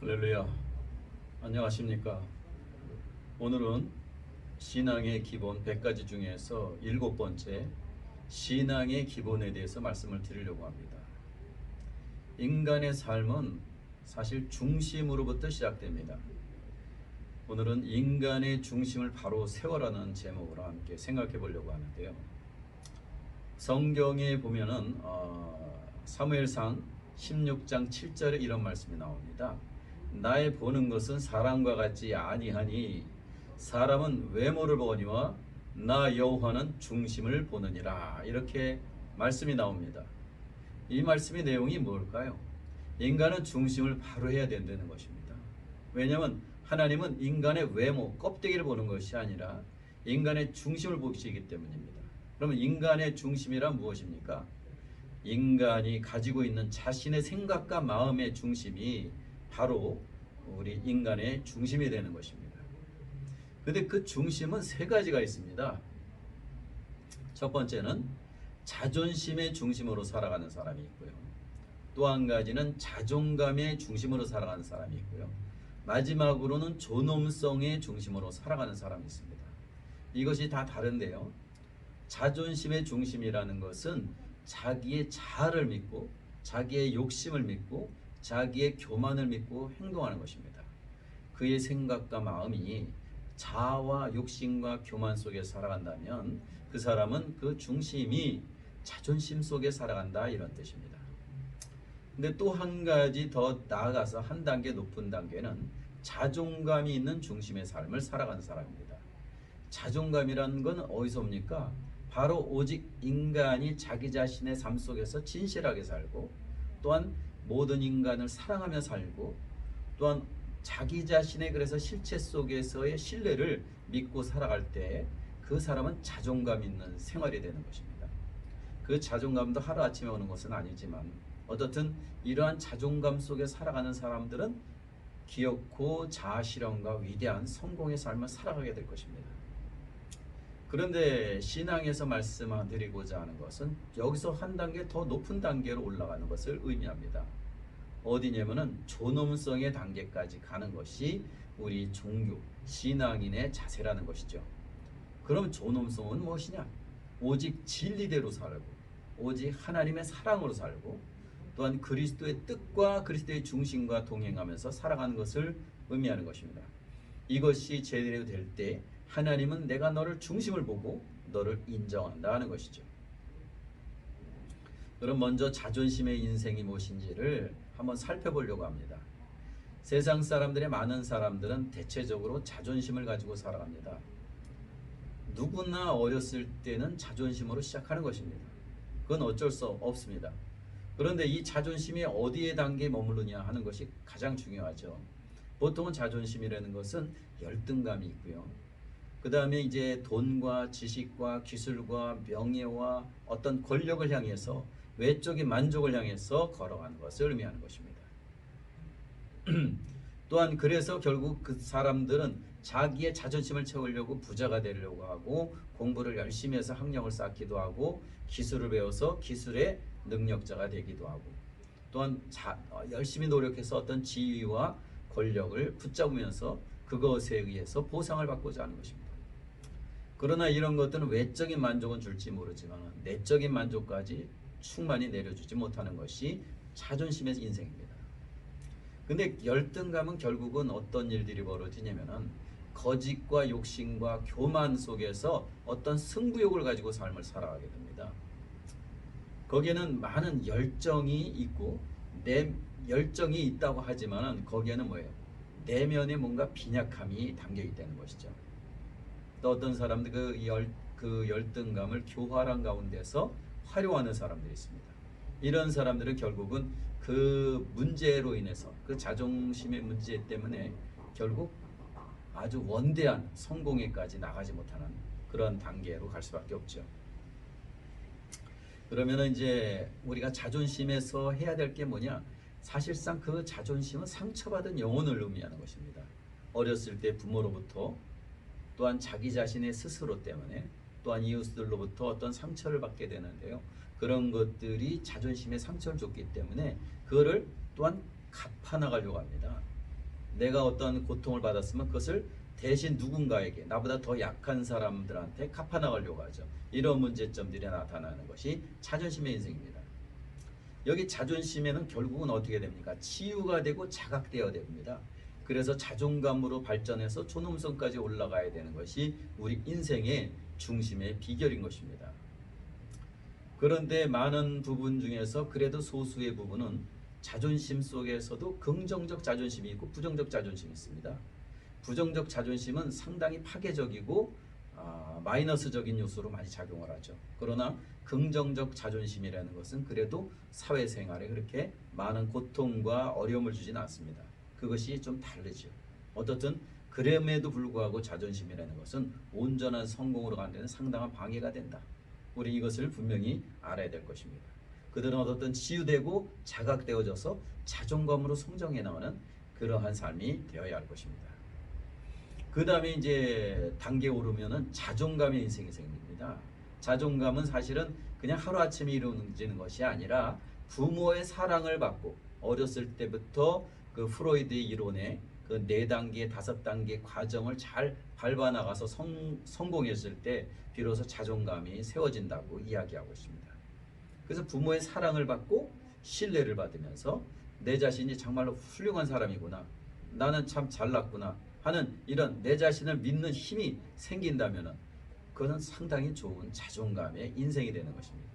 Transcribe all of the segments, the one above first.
할렐루야. 안녕하십니까? 오늘은 신앙의 기본 100가지 중에서 7번째 신앙의 기본에 대해서 말씀을 드리려고 합니다. 인간의 삶은 사실 중심으로부터 시작됩니다. 오늘은 인간의 중심을 바로 세워라는 제목으로 함께 생각해 보려고 하는데요. 성경에 보면은 사무엘상 16장 7절에 이런 말씀이 나옵니다. 나의 보는 것은 사람과 같지 아니하니 사람은 외모를 보거니와 나 여호와는 중심을 보느니라. 이렇게 말씀이 나옵니다. 이 말씀의 내용이 뭘까요? 인간은 중심을 바로 해야 된다는 것입니다. 왜냐하면 하나님은 인간의 외모, 껍데기를 보는 것이 아니라 인간의 중심을 보시기 때문입니다. 그러면 인간의 중심이란 무엇입니까? 인간이 가지고 있는 자신의 생각과 마음의 중심이 바로 우리 인간의 중심이 되는 것입니다. 근데 그 중심은 세 가지가 있습니다. 첫 번째는 자존심의 중심으로 살아가는 사람이 있고요. 또 한 가지는 자존감의 중심으로 살아가는 사람이 있고요. 마지막으로는 존엄성의 중심으로 살아가는 사람이 있습니다. 이것이 다 다른데요. 자존심의 중심이라는 것은 자기의 자아를 믿고 자기의 욕심을 믿고 자기의 교만을 믿고 행동하는 것입니다. 그의 생각과 마음이 자아와 욕심과 교만 속에 살아간다면 그 사람은 그 중심이 자존심 속에 살아간다, 이런 뜻입니다. 근데 또 한 가지 더 나아가서 한 단계 높은 단계는 자존감이 있는 중심의 삶을 살아가는 사람입니다. 자존감이라는 건 어디서 옵니까? 바로 오직 인간이 자기 자신의 삶 속에서 진실하게 살고, 또한 모든 인간을 사랑하며 살고, 또한 자기 자신의 그래서 실체 속에서의 신뢰를 믿고 살아갈 때 그 사람은 자존감 있는 생활이 되는 것입니다. 그 자존감도 하루아침에 오는 것은 아니지만 어떻든 이러한 자존감 속에 살아가는 사람들은 기엽고 자아실현과 위대한 성공의 삶을 살아가게 될 것입니다. 그런데 신앙에서 말씀드리고자 하는 것은 여기서 한 단계 더 높은 단계로 올라가는 것을 의미합니다. 어디냐면은 존엄성의 단계까지 가는 것이 우리 종교, 신앙인의 자세라는 것이죠. 그럼 존엄성은 무엇이냐? 오직 진리대로 살고, 오직 하나님의 사랑으로 살고, 또한 그리스도의 뜻과 그리스도의 중심과 동행하면서 살아가는 것을 의미하는 것입니다. 이것이 제대로 될 때 하나님은 내가 너를 중심을 보고 너를 인정한다 하는 것이죠. 그럼 먼저 자존심의 인생이 무엇인지를 한번 살펴보려고 합니다. 세상 사람들의 많은 사람들은 대체적으로 자존심을 가지고 살아갑니다. 누구나 어렸을 때는 자존심으로 시작하는 것입니다. 그건 어쩔 수 없습니다. 그런데 이 자존심이 어디에 단계에 머무르냐 하는 것이 가장 중요하죠. 보통은 자존심이라는 것은 열등감이 있고요. 그 다음에 이제 돈과 지식과 기술과 명예와 어떤 권력을 향해서 외적인 만족을 향해서 걸어가는 것을 의미하는 것입니다. 또한 그래서 결국 그 사람들은 자기의 자존심을 채우려고 부자가 되려고 하고, 공부를 열심히 해서 학력을 쌓기도 하고, 기술을 배워서 기술의 능력자가 되기도 하고, 또한 열심히 노력해서 어떤 지위와 권력을 붙잡으면서 그것에 의해서 보상을 받고자 하는 것입니다. 그러나 이런 것들은 외적인 만족은 줄지 모르지만 내적인 만족까지 충만히 내려주지 못하는 것이 자존심의 인생입니다. 근데 열등감은 결국은 어떤 일들이 벌어지냐면은 거짓과 욕심과 교만 속에서 어떤 승부욕을 가지고 삶을 살아가게 됩니다. 거기에는 많은 열정이 있고 열정이 있다고 하지만은 거기에는 뭐예요? 내면에 뭔가 빈약함이 담겨 있다는 것이죠. 또 어떤 사람들 그 열등감을 교활한 가운데서 활용하는 사람들이 있습니다. 이런 사람들은 결국은 그 문제로 인해서, 그 자존심의 문제 때문에 결국 아주 원대한 성공에까지 나가지 못하는 그런 단계로 갈 수밖에 없죠. 그러면은 이제 우리가 자존심에서 해야 될 게 뭐냐? 사실상 그 자존심은 상처받은 영혼을 의미하는 것입니다. 어렸을 때 부모로부터, 또한 자기 자신의 스스로 때문에, 또한 이웃들로부터 어떤 상처를 받게 되는데요. 그런 것들이 자존심에 상처를 줬기 때문에 그거를 또한 갚아나가려고 합니다. 내가 어떤 고통을 받았으면 그것을 대신 누군가에게, 나보다 더 약한 사람들한테 갚아나가려고 하죠. 이런 문제점들이 나타나는 것이 자존심의 인생입니다. 여기 자존심에는 결국은 어떻게 됩니까? 치유가 되고 자각되어야 됩니다. 그래서 자존감으로 발전해서 존엄성까지 올라가야 되는 것이 우리 인생의 중심의 비결인 것입니다. 그런데 많은 부분 중에서 그래도 소수의 부분은 자존심 속에서도 긍정적 자존심이 있고 부정적 자존심이 있습니다. 부정적 자존심은 상당히 파괴적이고 마이너스적인 요소로 많이 작용을 하죠. 그러나 긍정적 자존심이라는 것은 그래도 사회생활에 그렇게 많은 고통과 어려움을 주진 않습니다. 그것이 좀 다르죠. 어떻든 그럼에도 불구하고 자존심이라는 것은 온전한 성공으로 가는 데는 상당한 방해가 된다. 우리 이것을 분명히 알아야 될 것입니다. 그들은 어떻든 치유되고 자각되어져서 자존감으로 성장해 나가는 그러한 삶이 되어야 할 것입니다. 그 다음에 이제 단계 오르면은 자존감의 인생이 생깁니다. 자존감은 사실은 그냥 하루아침에 이루어지는 것이 아니라 부모의 사랑을 받고 어렸을 때부터 그 프로이드의 이론에 그 4단계, 5단계 과정을 잘 밟아 나가서 성공했을 때 비로소 자존감이 세워진다고 이야기하고 있습니다. 그래서 부모의 사랑을 받고 신뢰를 받으면서 내 자신이 정말로 훌륭한 사람이구나, 나는 참 잘났구나 하는 이런 내 자신을 믿는 힘이 생긴다면 그것은 상당히 좋은 자존감의 인생이 되는 것입니다.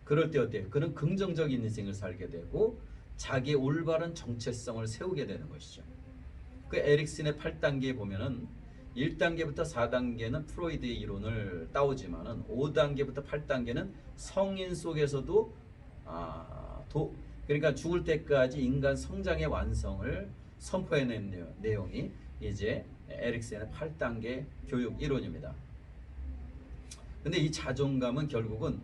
그럴 때 어때요? 그는 긍정적인 인생을 살게 되고 자기의 올바른 정체성을 세우게 되는 것이죠. 그 에릭슨의 8단계에 보면은 1단계부터 4단계는 프로이드의 이론을 따오지만은 5단계부터 8단계는 성인 속에서도 그러니까 죽을 때까지 인간 성장의 완성을 선포해낸 내용이 이제 에릭슨의 8단계 교육 이론입니다. 근데 이 자존감은 결국은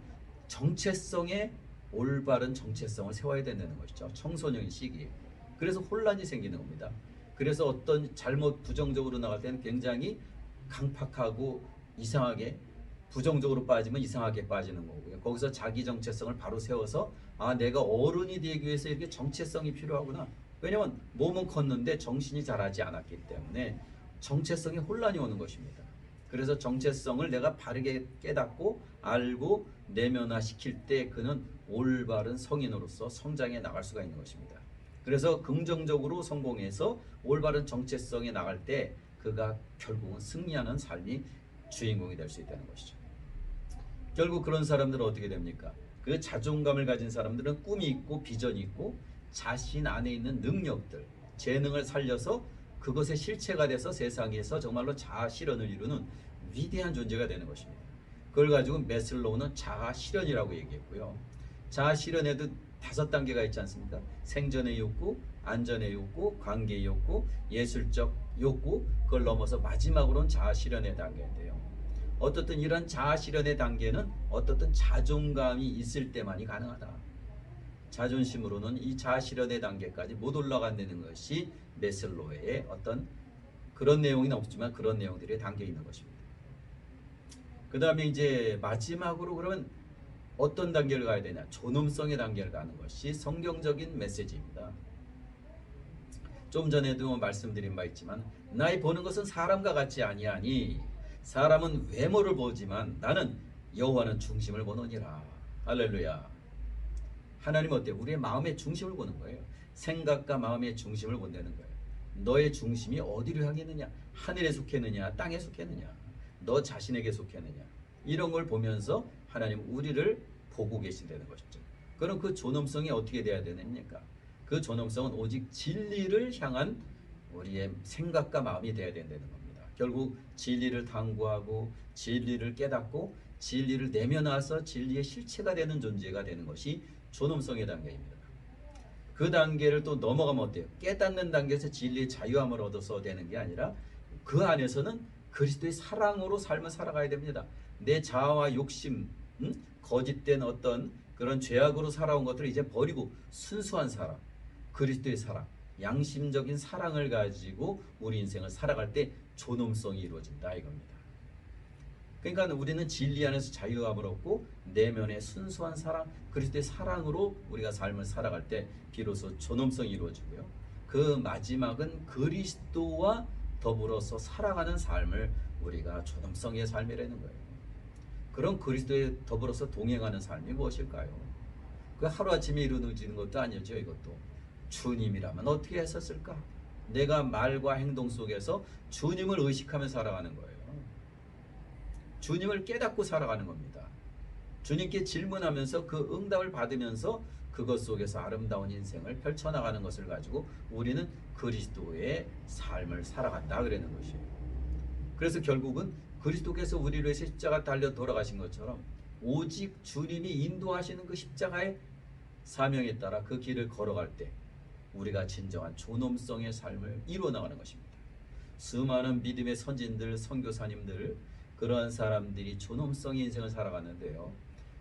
정체성의 올바른 정체성을 세워야 된다는 것이죠. 청소년 시기. 그래서 혼란이 생기는 겁니다. 그래서 어떤 잘못 부정적으로 나갈 때는 굉장히 강팍하고 이상하게, 부정적으로 빠지면 이상하게 빠지는 거고요. 거기서 자기 정체성을 바로 세워서 내가 어른이 되기 위해서 이렇게 정체성이 필요하구나. 왜냐하면 몸은 컸는데 정신이 자라지 않았기 때문에 정체성에 혼란이 오는 것입니다. 그래서 정체성을 내가 바르게 깨닫고 알고 내면화시킬 때 그는 올바른 성인으로서 성장해 나갈 수가 있는 것입니다. 그래서 긍정적으로 성공해서 올바른 정체성에 나갈 때 그가 결국은 승리하는 삶이 주인공이 될 수 있다는 것이죠. 결국 그런 사람들은 어떻게 됩니까? 그 자존감을 가진 사람들은 꿈이 있고 비전이 있고 자신 안에 있는 능력들, 재능을 살려서 그것의 실체가 돼서 세상에서 정말로 자아 실현을 이루는 위대한 존재가 되는 것입니다. 그걸 가지고 매슬로우는 자아 실현이라고 얘기했고요. 자아 실현에도 5단계가 있지 않습니까? 생존의 욕구, 안전의 욕구, 관계의 욕구, 예술적 욕구, 그걸 넘어서 마지막으로는 자아 실현의 단계인데요. 어떻든 이런 자아 실현의 단계는 어떻든 자존감이 있을 때만이 가능하다. 자존심으로는 이 자아 실현의 단계까지 못 올라간다는 것이 매슬로우의 어떤 그런 내용은 없지만 그런 내용들이 담겨 있는 것입니다. 그 다음에 이제 마지막으로 그러면 어떤 단계를 가야 되냐? 존엄성의 단계를 가는 것이 성경적인 메시지입니다. 좀 전에도 말씀드린 바 있지만 나의 보는 것은 사람과 같지 아니하니 사람은 외모를 보지만 나는 여호와는 중심을 보노니라. 할렐루야. 하나님 어때요? 우리의 마음의 중심을 보는 거예요. 생각과 마음의 중심을 본다는 거예요. 너의 중심이 어디로 향했느냐? 하늘에 속했느냐? 땅에 속했느냐? 너 자신에게 속했느냐? 이런 걸 보면서 하나님 우리를 보고 계신다는 것이죠. 그럼 그 존엄성이 어떻게 돼야 되느니까? 그 존엄성은 오직 진리를 향한 우리의 생각과 마음이 돼야 된다는 겁니다. 결국 진리를 탐구하고 진리를 깨닫고 진리를 내면화해서 진리의 실체가 되는 존재가 되는 것이 존엄성의 단계입니다. 그 단계를 또 넘어가면 어때요? 깨닫는 단계에서 진리의 자유함을 얻어서 되는 게 아니라 그 안에서는 그리스도의 사랑으로 삶을 살아가야 됩니다. 내 자아와 욕심, 거짓된 어떤 그런 죄악으로 살아온 것들을 이제 버리고 순수한 사랑, 그리스도의 사랑, 양심적인 사랑을 가지고 우리 인생을 살아갈 때 존엄성이 이루어진다 이겁니다. 그러니까 우리는 진리 안에서 자유함을 얻고 내면의 순수한 사랑, 그리스도의 사랑으로 우리가 삶을 살아갈 때 비로소 존엄성이 이루어지고요. 그 마지막은 그리스도와 더불어서 살아가는 삶을 우리가 존엄성의 삶이라는 거예요. 그런 그리스도에 더불어서 동행하는 삶이 무엇일까요? 그 하루아침에 이루어지는 것도 아니죠. 이것도 주님이라면 어떻게 했었을까? 내가 말과 행동 속에서 주님을 의식하며 살아가는 거예요. 주님을 깨닫고 살아가는 겁니다. 주님께 질문하면서 그 응답을 받으면서 그것 속에서 아름다운 인생을 펼쳐나가는 것을 가지고 우리는 그리스도의 삶을 살아간다 그러는 것이에요. 그래서 결국은 그리스도께서 우리를 위해서 십자가 달려 돌아가신 것처럼 오직 주님이 인도하시는 그 십자가의 사명에 따라 그 길을 걸어갈 때 우리가 진정한 존엄성의 삶을 이루어 나가는 것입니다. 수많은 믿음의 선진들, 선교사님들, 그러한 사람들이 존엄성의 인생을 살아갔는데요.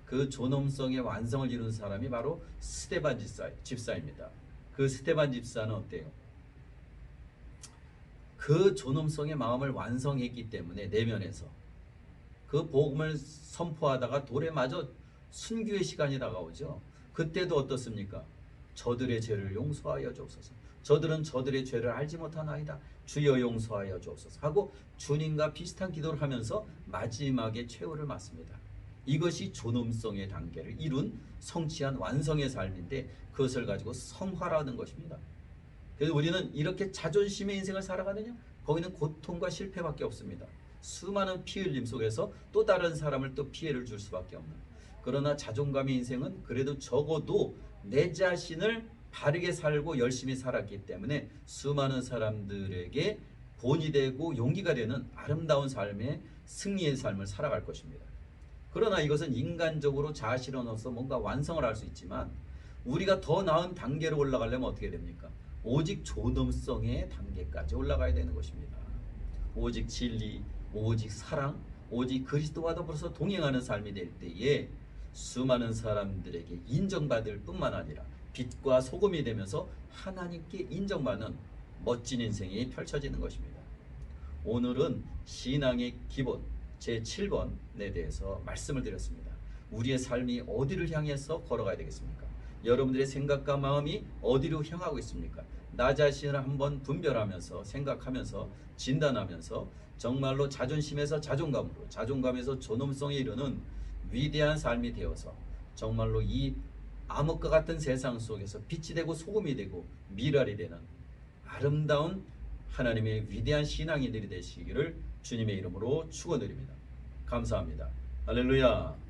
그 존엄성의 완성을 이룬 사람이 바로 스데반 집사입니다. 그 스데반 집사는 어때요? 그 존엄성의 마음을 완성했기 때문에 내면에서 그 복음을 선포하다가 돌에 맞아 순교의 시간이 다가오죠. 그때도 어떻습니까? 저들의 죄를 용서하여 주옵소서. 저들은 저들의 죄를 알지 못하나이다. 주여 용서하여 주옵소서 하고 주님과 비슷한 기도를 하면서 마지막에 최후를 맞습니다. 이것이 존엄성의 단계를 이룬 성취한 완성의 삶인데 그것을 가지고 성화라는 것입니다. 그래서 우리는 이렇게 자존심의 인생을 살아가느냐? 거기는 고통과 실패밖에 없습니다. 수많은 피 흘림 속에서 또 다른 사람을 또 피해를 줄 수밖에 없는. 그러나 자존감의 인생은 그래도 적어도 내 자신을 바르게 살고 열심히 살았기 때문에 수많은 사람들에게 본이 되고 용기가 되는 아름다운 삶의 승리의 삶을 살아갈 것입니다. 그러나 이것은 인간적으로 자아실현으로서 뭔가 완성을 할 수 있지만 우리가 더 나은 단계로 올라가려면 어떻게 됩니까? 오직 존엄성의 단계까지 올라가야 되는 것입니다. 오직 진리, 오직 사랑, 오직 그리스도와 더불어서 동행하는 삶이 될 때에 수많은 사람들에게 인정받을 뿐만 아니라 빛과 소금이 되면서 하나님께 인정받는 멋진 인생이 펼쳐지는 것입니다. 오늘은 신앙의 기본 제7번에 대해서 말씀을 드렸습니다. 우리의 삶이 어디를 향해서 걸어가야 되겠습니까? 여러분들의 생각과 마음이 어디로 향하고 있습니까? 나 자신을 한번 분별하면서 생각하면서 진단하면서 정말로 자존심에서 자존감으로, 자존감에서 존엄성에 이르는 위대한 삶이 되어서 정말로 이 암흑과 같은 세상 속에서 빛이 되고 소금이 되고 미랄이 되는 아름다운 하나님의 위대한 신앙인들이 되시기를 주님의 이름으로 축원드립니다. 감사합니다. 할렐루야.